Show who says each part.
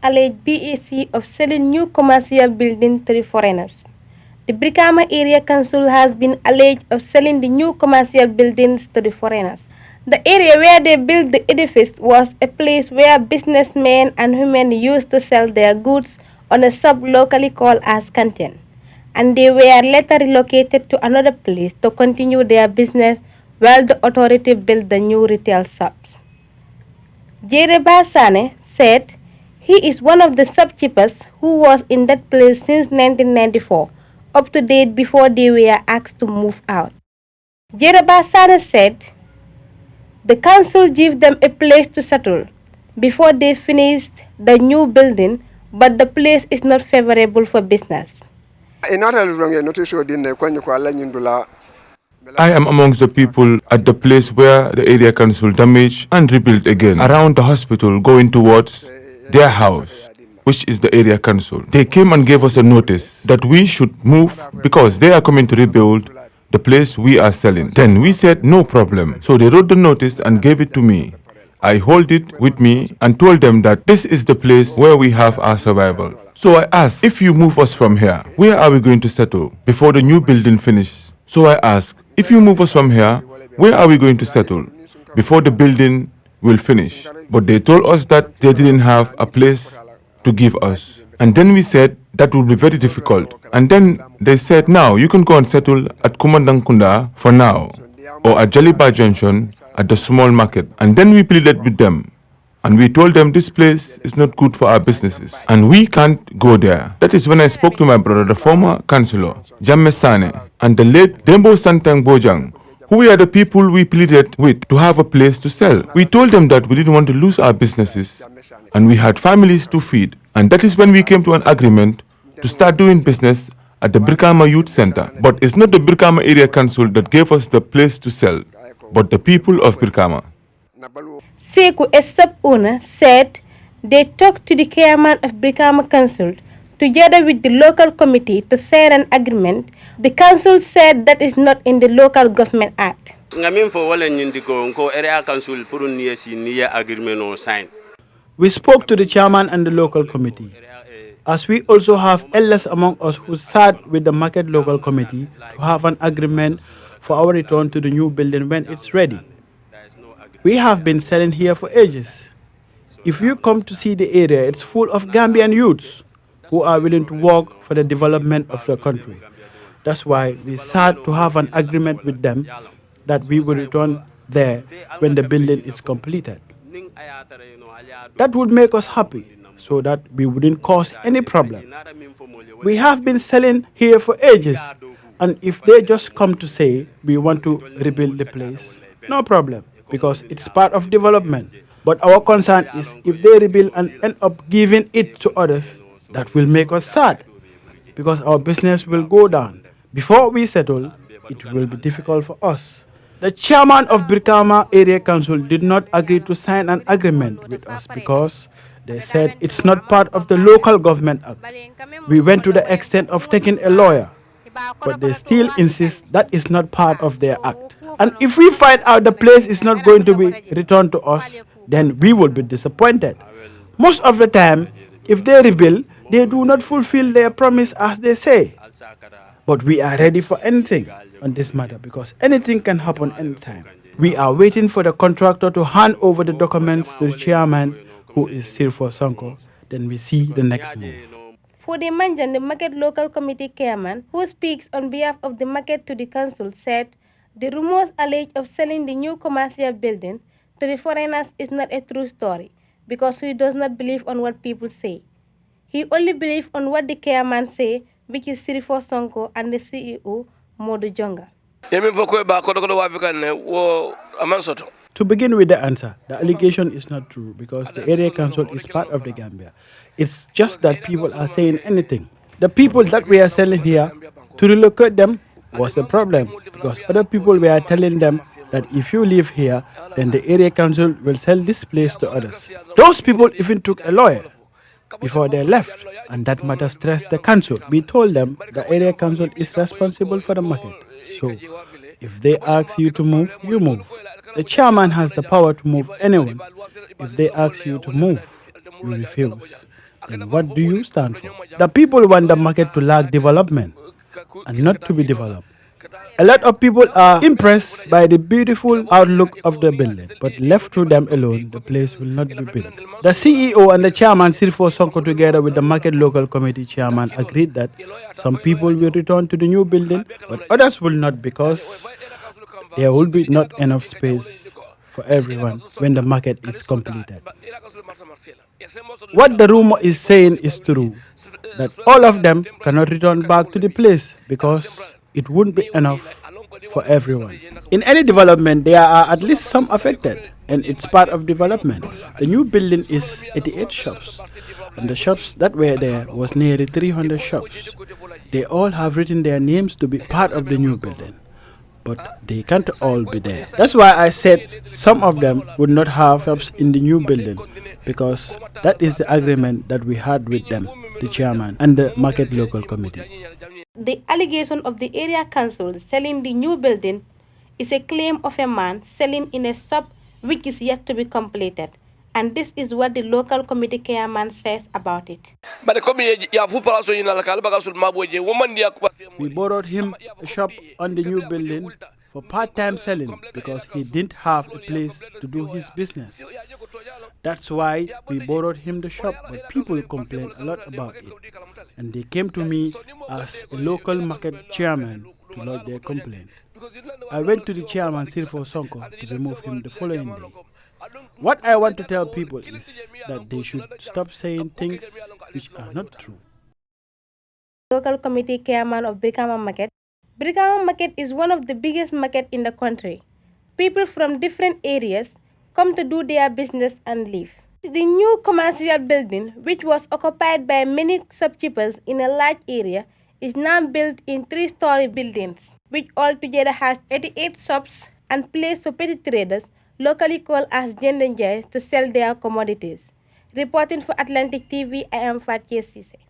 Speaker 1: allege BEC of selling new commercial buildings to the foreigners. The Brikama Area Council has been alleged of selling the new commercial buildings to the foreigners. The area where they built the edifice was a place where businessmen and women used to sell their goods on a sub locally called as canteen, and they were later relocated to another place to continue their business while the authority built the new retail shops. Jereba Sane said he is one of the shopkeepers who was in that place since 1994, up to date before they were asked to move out. Jereba Sane said the council gave them a place to settle before they finished the new building, but the place is not favorable for business.
Speaker 2: I
Speaker 3: am amongst the people at the place where the area council damaged and rebuilt again, around the hospital going towards their house, which is the area council. They came and gave us a notice that we should move because they are coming to rebuild the place we are selling. Then we said no problem. So they wrote the notice and gave it to me. I hold it with me and told them that this is the place where we have our survival. So I asked, if you move us from here, where are we going to settle before the new building finishes? So I asked, if you move us from here, where are we going to settle before the building will finish? But they told us that they didn't have a place to give us. And then we said that would be very difficult. And then they said, now you can go and settle at Kumandankunda for now, or at Jaliba Junction at the small market. And then we pleaded with them. And we told them this place is not good for our businesses. And we can't go there. That is when I spoke to my brother, the former councillor, Jamme Sane, and the late Dembo Santang Bojang, who were the people we pleaded with to have a place to sell. We told them that we didn't want to lose our businesses and we had families to feed. And that is when we came to an agreement to start doing business at the Brikama Youth Center. But it's not the Brikama Area Council that gave us the place to sell, but the people of Brikama.
Speaker 1: Seku, a sub owner, said they talked to the chairman of Brikama Council together with the local committee to sign an agreement. The council said that is not in the Local Government Act.
Speaker 4: We spoke to the chairman and the local committee, as we also have elders among us who sat with the market local committee to have an agreement for our return to the new building when it's ready. We have been selling here for ages. If you come to see the area, it's full of Gambian youths who are willing to work for the development of the country. That's why we sat to have an agreement with them that we will return there when the building is completed. That would make us happy so that we wouldn't cause any problem. We have been selling here for ages, and if they just come to say we want to rebuild the place, no problem, because it's part of development. But our concern is if they rebuild and end up giving it to others, that will make us sad, because our business will go down. Before we settle, it will be difficult for us. The chairman of Brikama Area Council did not agree to sign an agreement with us because they said it's not part of the Local Government Act. We went to the extent of taking a lawyer, but they still insist that is not part of their act. And if we find out the place is not going to be returned to us, then we will be disappointed. Most of the time, if they rebuild, they do not fulfill their promise as they say. But we are ready for anything on this matter because anything can happen anytime. We are waiting for the contractor to hand over the documents to the chairman, who is Sirfo Sonko. Then we see the next move.
Speaker 1: For the Manjan, the market local committee chairman, who speaks on behalf of the market to the council, said the rumors alleged of selling the new commercial building to the foreigners is not a true story because he does not believe on what people say. He only believes on what the chairman say, which is Sirifo Sonko and the CEO, Modu Jonga.
Speaker 4: To begin with the answer, the allegation is not true because the area council is part of the Gambia. It's just that people are saying anything. The people that we are selling here, to relocate them was a problem because other people were telling them that if you live here, then the area council will sell this place to others. Those people even took a lawyer before they left, and that matter stressed the council. We told them the area council is responsible for the market. So if they ask you to move, you move. The chairman has the power to move anyone. If they ask you to move, you refuse. then what do you stand for? The people want the market to lack development and not to be developed. A lot of people are impressed by the beautiful outlook of the building, but left to them alone, the place will not be built. The CEO and the chairman, Sirfo Sonko, together with the market local committee chairman, agreed that some people will return to the new building, but others will not because there will be not enough space for everyone when the market is completed. What the rumor is saying is true, that all of them cannot return back to the place because it wouldn't be enough for everyone. In any development, there are at least some affected, and it's part of development. The new building is 88 shops, and the shops that were there was nearly 300 shops. They all have written their names to be part of the new building, but they can't all be there. That's why I said some of them would not have shops in the new building, because that is the agreement that we had with them, the chairman and the market local committee.
Speaker 1: The allegation of the area council selling the new building is a claim of a man selling in a shop which is yet to be completed. And this is what the local committee chairman says about it.
Speaker 4: We borrowed him a shop on the new building for part-time selling because he didn't have a place to do his business. That's why we borrowed him the shop, but people complained a lot about it. And they came to me as a local market chairman to lodge their complaint. I went to the chairman, Sirfo Sonko, to remove him the following day. What I want to tell people is that they should stop saying things which are not true.
Speaker 1: Local committee chairman of Brikama Market. Brikama Market is one of the biggest markets in the country. People from different areas come to do their business and live. The new commercial building, which was occupied by many shopkeepers in a large area, is now built in 3-story buildings, which altogether has 88 shops and place for petty traders, locally called as Jendenjais, to sell their commodities. Reporting for Atlantic TV, I am Fatou K Ceesay.